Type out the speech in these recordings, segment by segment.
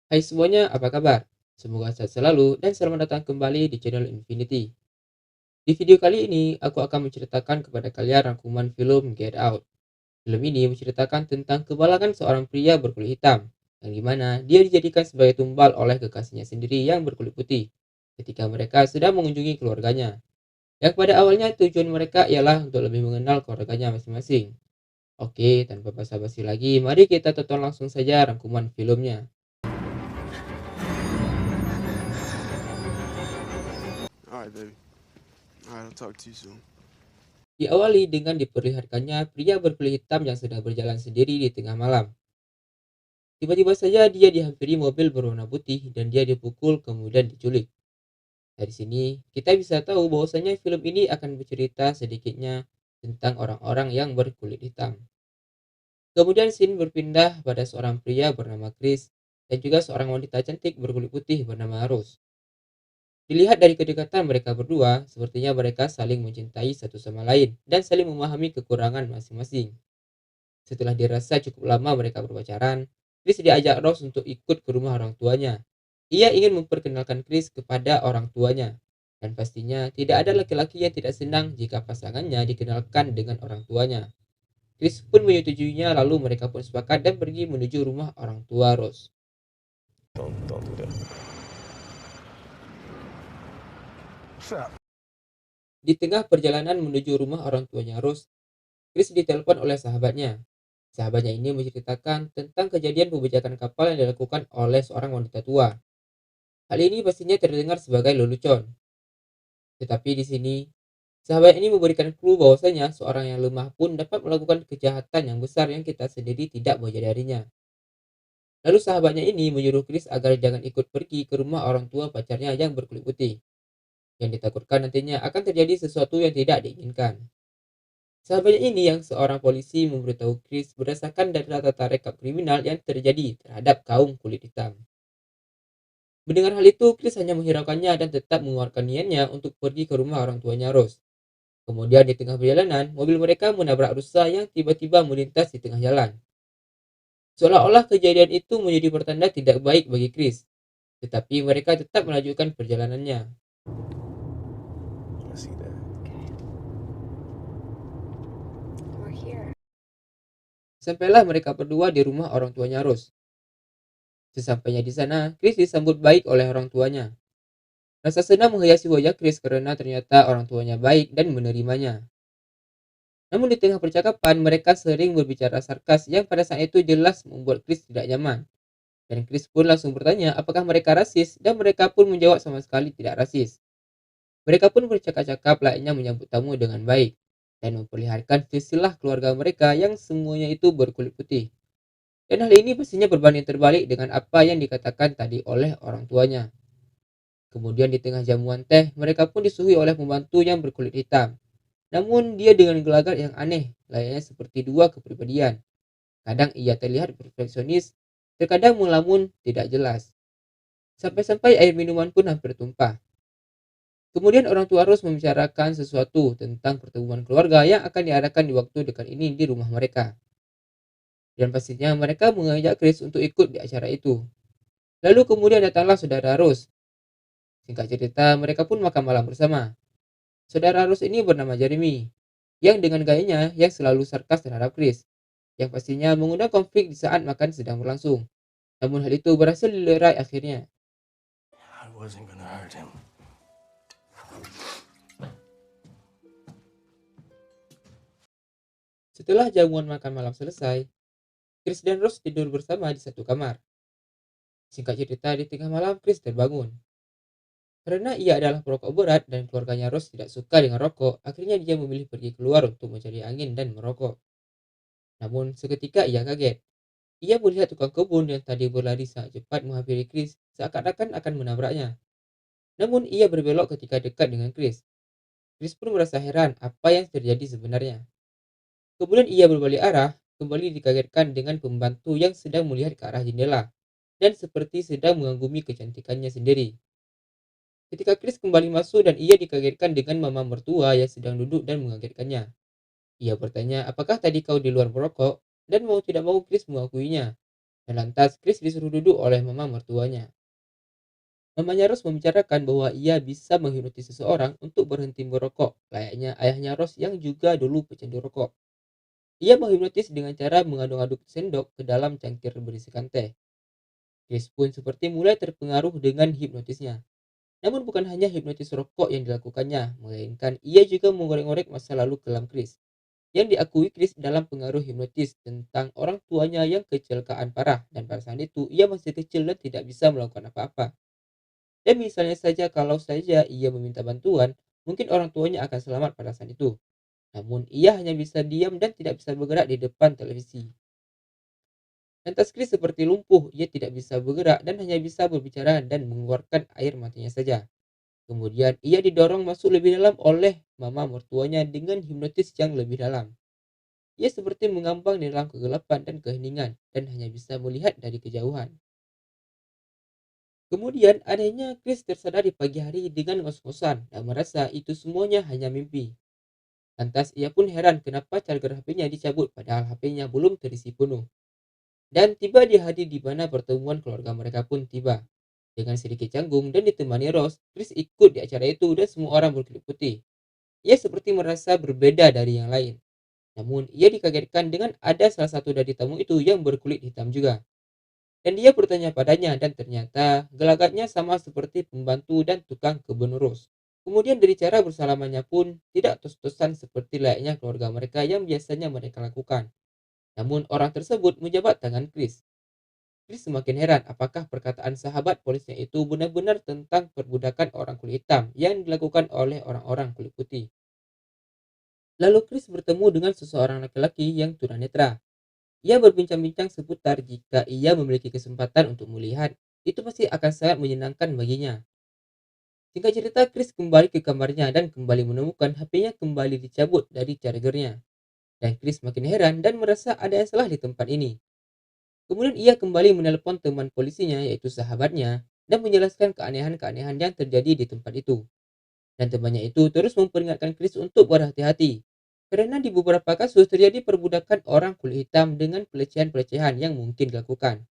Hai semuanya, apa kabar? Semoga sehat selalu dan selamat datang kembali di channel Infinity. Di video kali ini, aku akan menceritakan kepada kalian rangkuman film Get Out. Film ini menceritakan tentang kebalangan seorang pria berkulit hitam, yang dimana dia dijadikan sebagai tumbal oleh kekasihnya sendiri yang berkulit putih, ketika mereka sedang mengunjungi keluarganya. Yang pada awalnya tujuan mereka ialah untuk lebih mengenal keluarganya masing-masing. Oke, tanpa basa-basi lagi, mari kita tonton langsung saja rangkuman filmnya. All right, baby. All right, I'll talk to you soon. Diawali dengan diperlihatkannya pria berkulit hitam yang sedang berjalan sendiri di tengah malam. Tiba-tiba saja dia dihampiri mobil berwarna putih dan dia dipukul kemudian diculik. Dari sini, kita bisa tahu bahwasanya film ini akan bercerita sedikitnya tentang orang-orang yang berkulit hitam. Kemudian scene berpindah pada seorang pria bernama Chris dan juga seorang wanita cantik berkulit putih bernama Rose. Dilihat dari kedekatan mereka berdua, sepertinya mereka saling mencintai satu sama lain dan saling memahami kekurangan masing-masing. Setelah dirasa cukup lama mereka berpacaran, Chris diajak Rose untuk ikut ke rumah orang tuanya. Ia ingin memperkenalkan Chris kepada orang tuanya. Dan pastinya tidak ada laki-laki yang tidak senang jika pasangannya dikenalkan dengan orang tuanya. Chris pun menyetujuinya, lalu mereka pun sepakat dan pergi menuju rumah orang tua Rose. Don't do that. What's up? Di tengah perjalanan menuju rumah orang tuanya Rose, Chris ditelepon oleh sahabatnya. Sahabatnya ini menceritakan tentang kejadian pembajakan kapal yang dilakukan oleh seorang wanita tua. Hal ini pastinya terdengar sebagai lelucon. Tetapi di sini, sahabat ini memberikan clue bahwasanya seorang yang lemah pun dapat melakukan kejahatan yang besar yang kita sendiri tidak menyadarinya. Lalu sahabatnya ini menyuruh Chris agar jangan ikut pergi ke rumah orang tua pacarnya yang berkulit putih, yang ditakutkan nantinya akan terjadi sesuatu yang tidak diinginkan. Sahabatnya ini yang seorang polisi memberitahu Chris berdasarkan data rekap kriminal yang terjadi terhadap kaum kulit hitam. Mendengar hal itu, Chris hanya menghiraukannya dan tetap mengeluarkan niatnya untuk pergi ke rumah orang tuanya Rose. Kemudian di tengah perjalanan, mobil mereka menabrak rusa yang tiba-tiba melintas di tengah jalan. Seolah-olah kejadian itu menjadi pertanda tidak baik bagi Chris, tetapi mereka tetap melanjutkan perjalanannya. I see that. We're here. Sampailah mereka berdua di rumah orang tuanya Rose. Sesampainya di sana, Chris disambut baik oleh orang tuanya. Rasa senang menghiasi wajah Chris karena ternyata orang tuanya baik dan menerimanya. Namun di tengah percakapan, mereka sering berbicara sarkas yang pada saat itu jelas membuat Chris tidak nyaman. Dan Chris pun langsung bertanya apakah mereka rasis dan mereka pun menjawab sama sekali tidak rasis. Mereka pun bercakap-cakap layaknya menyambut tamu dengan baik dan memperlihatkan silsilah keluarga mereka yang semuanya itu berkulit putih. Dan hal ini pastinya berbanding terbalik dengan apa yang dikatakan tadi oleh orang tuanya. Kemudian di tengah jamuan teh, mereka pun disuguhi oleh pembantu yang berkulit hitam. Namun dia dengan gelagat yang aneh, layaknya seperti dua kepribadian. Kadang ia terlihat perfeksionis, terkadang melamun tidak jelas. Sampai-sampai air minuman pun hampir tumpah. Kemudian orang tua Rose membicarakan sesuatu tentang pertemuan keluarga yang akan diadakan di waktu dekat ini di rumah mereka. Dan pastinya mereka mengajak Chris untuk ikut di acara itu. Lalu kemudian datanglah saudara Rose. Singkat cerita, mereka pun makan malam bersama. Saudara Rose ini bernama Jeremy, yang dengan gayanya yang selalu sarkas terhadap Chris, yang pastinya mengundang konflik di saat makan sedang berlangsung. Namun hal itu berhasil dilerai akhirnya. I wasn't gonna hurt him. Setelah jamuan makan malam selesai, Chris dan Rose tidur bersama di satu kamar. Singkat cerita, di tengah malam Chris terbangun. Karena ia adalah perokok berat dan keluarganya Rose tidak suka dengan rokok, akhirnya dia memilih pergi keluar untuk mencari angin dan merokok. Namun seketika ia kaget. Ia melihat tukang kebun yang tadi berlari sangat cepat menghampiri Chris seakan-akan akan menabraknya. Namun ia berbelok ketika dekat dengan Chris. Chris pun merasa heran apa yang terjadi sebenarnya. Kemudian ia berbalik arah, kembali dikagetkan dengan pembantu yang sedang melihat ke arah jendela dan seperti sedang mengagumi kecantikannya sendiri. Ketika Chris kembali masuk dan ia dikagetkan dengan mama mertua yang sedang duduk dan mengagetkannya. Ia bertanya apakah tadi kau di luar merokok dan mau tidak mau Chris mengakuinya. Dan lantas Chris disuruh duduk oleh mama mertuanya. Mamanya Rose membicarakan bahwa ia bisa menghipnotis seseorang untuk berhenti merokok, layaknya ayahnya Rose yang juga dulu pecandu rokok. Ia menghipnotis dengan cara mengaduk-aduk sendok ke dalam cangkir berisikan teh. Chris pun seperti mulai terpengaruh dengan hipnotisnya. Namun bukan hanya hipnotis rokok yang dilakukannya, melainkan ia juga mengorek-ngorek masa lalu kelam Chris. Yang diakui Chris dalam pengaruh hipnotis tentang orang tuanya yang kecelakaan parah, dan pada saat itu ia masih kecil dan tidak bisa melakukan apa-apa. Dan misalnya saja kalau saja ia meminta bantuan, mungkin orang tuanya akan selamat pada saat itu. Namun ia hanya bisa diam dan tidak bisa bergerak di depan televisi. Lantas Chris seperti lumpuh, ia tidak bisa bergerak dan hanya bisa berbicara dan mengeluarkan air matanya saja. Kemudian ia didorong masuk lebih dalam oleh mama mertuanya dengan hipnotis yang lebih dalam. Ia seperti mengambang di dalam kegelapan dan keheningan dan hanya bisa melihat dari kejauhan. Kemudian adanya Chris tersadar di pagi hari dengan ngos-ngosan dan merasa itu semuanya hanya mimpi. Lantas ia pun heran kenapa charger HP-nya dicabut padahal HP-nya belum terisi penuh. Dan tiba di hari di mana pertemuan keluarga mereka pun tiba. Dengan sedikit canggung dan ditemani Rose, Chris ikut di acara itu dan semua orang berkulit putih. Ia seperti merasa berbeda dari yang lain. Namun ia dikagetkan dengan ada salah satu dari tamu itu yang berkulit hitam juga. Dan dia bertanya padanya dan ternyata gelagatnya sama seperti pembantu dan tukang kebun Rose. Kemudian dari cara bersalamannya pun tidak tos-tosan seperti layaknya keluarga mereka yang biasanya mereka lakukan. Namun orang tersebut menjabat tangan Chris. Chris semakin heran apakah perkataan sahabat polisnya itu benar-benar tentang perbudakan orang kulit hitam yang dilakukan oleh orang-orang kulit putih. Lalu Chris bertemu dengan seseorang laki-laki yang tunanetra. Ia berbincang-bincang seputar jika ia memiliki kesempatan untuk melihat, itu pasti akan sangat menyenangkan baginya. Singkat cerita, Chris kembali ke kamarnya dan kembali menemukan HP-nya kembali dicabut dari chargernya. Dan Chris makin heran dan merasa ada yang salah di tempat ini. Kemudian ia kembali menelpon teman polisinya yaitu sahabatnya dan menjelaskan keanehan-keanehan yang terjadi di tempat itu. Dan temannya itu terus memperingatkan Chris untuk berhati-hati. Karena di beberapa kasus terjadi perbudakan orang kulit hitam dengan pelecehan-pelecehan yang mungkin dilakukan.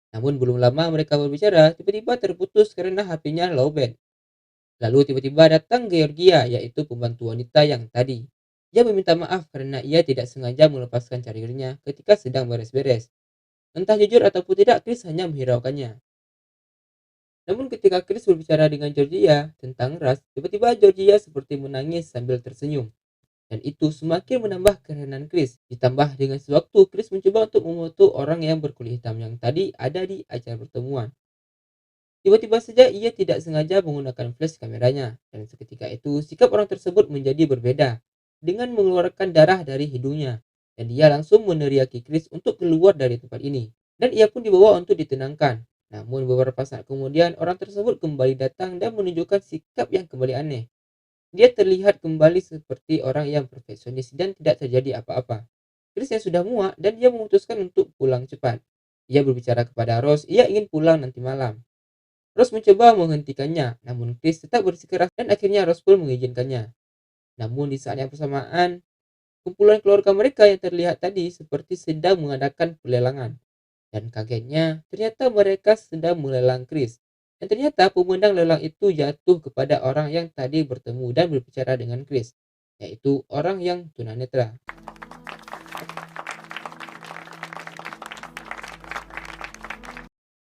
Namun belum lama mereka berbicara, tiba-tiba terputus karena HP-nya lowbat. Lalu tiba-tiba datang Georgia, yaitu pembantu wanita yang tadi. Dia meminta maaf karena ia tidak sengaja melepaskan chargernya ketika sedang beres-beres. Entah jujur ataupun tidak, Chris hanya menghiraukannya. Namun ketika Chris berbicara dengan Georgia tentang ras, tiba-tiba Georgia seperti menangis sambil tersenyum. Dan itu semakin menambah keheranan Chris. Ditambah dengan sewaktu Chris mencoba untuk memfoto orang yang berkulit hitam yang tadi ada di acara pertemuan. Tiba-tiba saja ia tidak sengaja menggunakan flash kameranya. Dan seketika itu sikap orang tersebut menjadi berbeda. Dengan mengeluarkan darah dari hidungnya. Dan dia langsung meneriaki Chris untuk keluar dari tempat ini. Dan ia pun dibawa untuk ditenangkan. Namun beberapa saat kemudian orang tersebut kembali datang dan menunjukkan sikap yang kembali aneh. Dia terlihat kembali seperti orang yang perfeksionis dan tidak terjadi apa-apa. Chris yang sudah muak dan dia memutuskan untuk pulang cepat. Ia berbicara kepada Rose, ia ingin pulang nanti malam. Rose mencoba menghentikannya, namun Chris tetap bersikeras dan akhirnya Rose pun mengizinkannya. Namun di saat yang bersamaan, kumpulan keluarga mereka yang terlihat tadi seperti sedang mengadakan pelelangan. Dan kagetnya, ternyata mereka sedang melelang Chris. Dan ternyata pemenang lelang itu jatuh kepada orang yang tadi bertemu dan berbicara dengan Chris, yaitu orang yang tunanetra.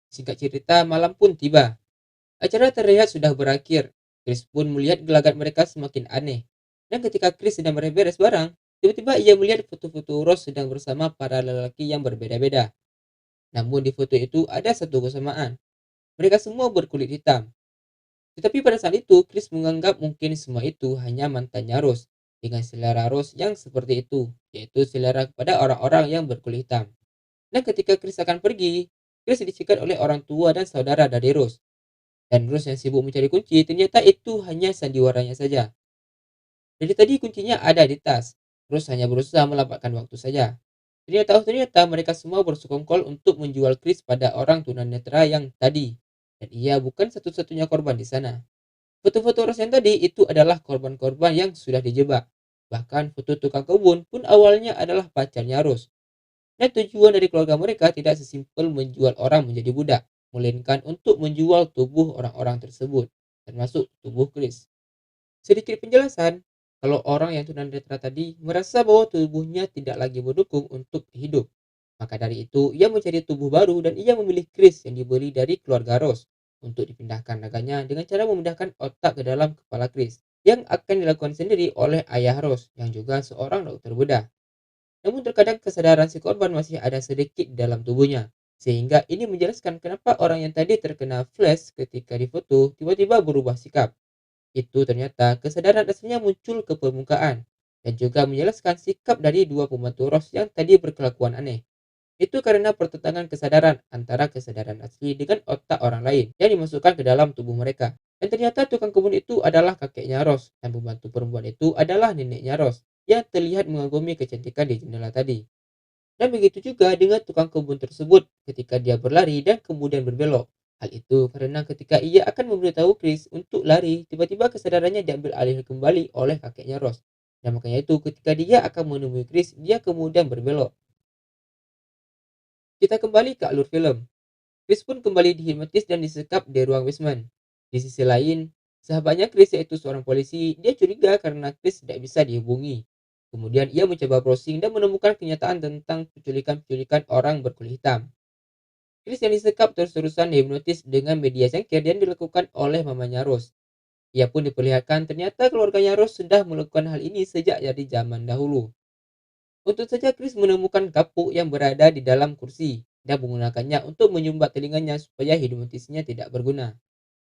Singkat cerita, malam pun tiba. Acara terlihat sudah berakhir. Chris pun melihat gelagat mereka semakin aneh. Dan ketika Chris sedang beres-beres barang, tiba-tiba ia melihat foto-foto Rose sedang bersama para lelaki yang berbeda-beda. Namun di foto itu ada satu kesamaan. Mereka semua berkulit hitam. Tetapi pada saat itu, Chris menganggap mungkin semua itu hanya mantannya Rose, dengan selera Rose yang seperti itu, yaitu selera kepada orang-orang yang berkulit hitam. Dan ketika Chris akan pergi, Chris dicegat oleh orang tua dan saudara dari Rose. Dan Rose yang sibuk mencari kunci, ternyata itu hanya sandiwaranya saja. Dari tadi kuncinya ada di tas. Rose hanya berusaha melambatkan waktu saja. Ternyata mereka semua bersekongkol untuk menjual Chris pada orang tunanetra yang tadi. Dan ia bukan satu-satunya korban di sana. Foto-foto Rose yang tadi itu adalah korban-korban yang sudah dijebak. Bahkan foto tukang kebun pun awalnya adalah pacarnya Rose. Dan tujuan dari keluarga mereka tidak sesimpel menjual orang menjadi budak, melainkan untuk menjual tubuh orang-orang tersebut, termasuk tubuh Chris. Sedikit penjelasan, kalau orang yang tunanetra tadi merasa bahwa tubuhnya tidak lagi mendukung untuk hidup, maka dari itu ia mencari tubuh baru dan ia memilih Chris yang dibeli dari keluarga Ross untuk dipindahkan raganya dengan cara memindahkan otak ke dalam kepala Chris yang akan dilakukan sendiri oleh ayah Ross yang juga seorang dokter bedah. Namun terkadang kesadaran si korban masih ada sedikit di dalam tubuhnya, sehingga ini menjelaskan kenapa orang yang tadi terkena flash ketika difoto tiba-tiba berubah sikap. Itu ternyata kesadaran aslinya muncul ke permukaan, dan juga menjelaskan sikap dari dua pembantu Ross yang tadi berkelakuan aneh. Itu karena pertentangan kesadaran antara kesadaran asli dengan otak orang lain yang dimasukkan ke dalam tubuh mereka. Dan ternyata tukang kebun itu adalah kakeknya Ross, dan pembantu perempuan itu adalah neneknya Ross yang terlihat mengagumi kecantikan di jendela tadi. Dan begitu juga dengan tukang kebun tersebut ketika dia berlari dan kemudian berbelok. Hal itu karena ketika ia akan memberitahu Chris untuk lari, tiba-tiba kesadarannya diambil alih kembali oleh kakeknya Ross. Dan makanya itu ketika dia akan menemui Chris, dia kemudian berbelok. Kita kembali ke alur film. Chris pun kembali dihipnotis dan disekap di ruang basement. Di sisi lain, sahabatnya Chris yaitu seorang polisi, dia curiga karena Chris tidak bisa dihubungi. Kemudian ia mencoba browsing dan menemukan kenyataan tentang penculikan-penculikan orang berkulit hitam. Chris yang disekap terus-terusan dihipnotis dengan media cengkir yang dilakukan oleh mamanya Rose. Ia pun diperlihatkan ternyata keluarganya Rose sudah melakukan hal ini sejak dari zaman dahulu. Untung saja Chris menemukan kapuk yang berada di dalam kursi dan menggunakannya untuk menyumbat telinganya supaya hipnotisnya tidak berguna.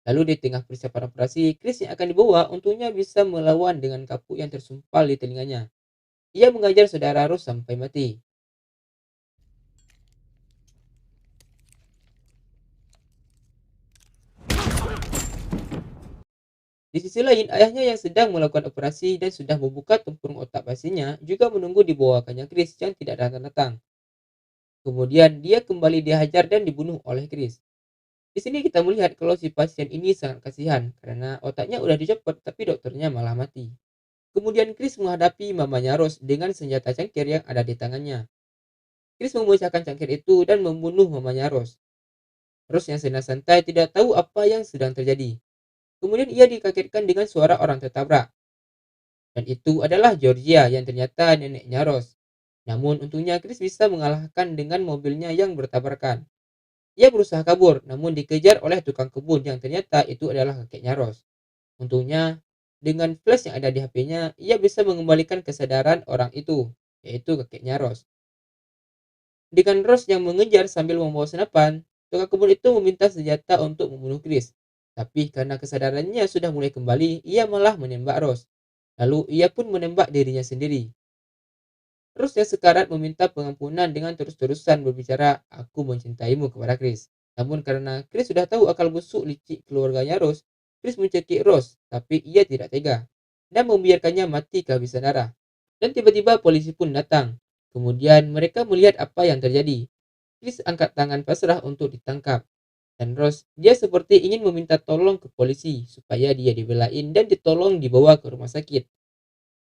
Lalu di tengah persiapan operasi, Chris yang akan dibawa untungnya bisa melawan dengan kapuk yang tersumpal di telinganya. Ia mengajar saudara Rose sampai mati. Di sisi lain, ayahnya yang sedang melakukan operasi dan sudah membuka tempurung otak pasiennya juga menunggu dibawakannya Chris yang tidak datang-datang. Kemudian dia kembali dihajar dan dibunuh oleh Chris. Di sini kita melihat kalau si pasien ini sangat kasihan karena otaknya udah dicopot tapi dokternya malah mati. Kemudian Chris menghadapi mamanya Rose dengan senjata cangkir yang ada di tangannya. Chris memecahkan cangkir itu dan membunuh mamanya Rose. Rose yang senang santai tidak tahu apa yang sedang terjadi. Kemudian ia dikagetkan dengan suara orang tertabrak. Dan itu adalah Georgia yang ternyata neneknya Rose. Namun untungnya Chris bisa mengalahkan dengan mobilnya yang bertabrakan. Ia berusaha kabur namun dikejar oleh tukang kebun yang ternyata itu adalah kakeknya Rose. Untungnya dengan flash yang ada di HP-nya, ia bisa mengembalikan kesadaran orang itu, yaitu kakeknya Rose. Dengan Rose yang mengejar sambil membawa senapan, tukang kebun itu meminta senjata untuk membunuh Chris. Tapi karena kesadarannya sudah mulai kembali, ia malah menembak Rose. Lalu ia pun menembak dirinya sendiri. Rose yang sekarat meminta pengampunan dengan terus-terusan berbicara, "Aku mencintaimu" kepada Chris. Namun karena Chris sudah tahu akal busuk licik keluarganya Rose, Chris mencekik Rose, tapi ia tidak tega dan membiarkannya mati kehabisan darah. Dan tiba-tiba polisi pun datang. Kemudian mereka melihat apa yang terjadi. Chris angkat tangan pasrah untuk ditangkap. Dan Rose, dia seperti ingin meminta tolong ke polisi supaya dia dibelain dan ditolong dibawa ke rumah sakit.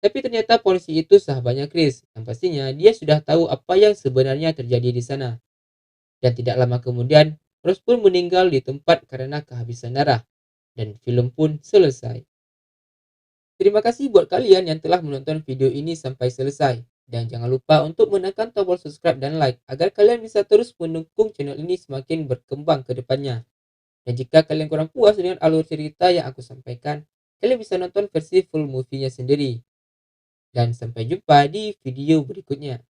Tapi ternyata polisi itu sahabatnya Chris, yang pastinya dia sudah tahu apa yang sebenarnya terjadi di sana. Dan tidak lama kemudian, Rose pun meninggal di tempat karena kehabisan darah. Dan film pun selesai. Terima kasih buat kalian yang telah menonton video ini sampai selesai. Dan jangan lupa untuk menekan tombol subscribe dan like agar kalian bisa terus mendukung channel ini semakin berkembang ke depannya. Dan jika kalian kurang puas dengan alur cerita yang aku sampaikan, kalian bisa nonton versi full movie-nya sendiri. Dan sampai jumpa di video berikutnya.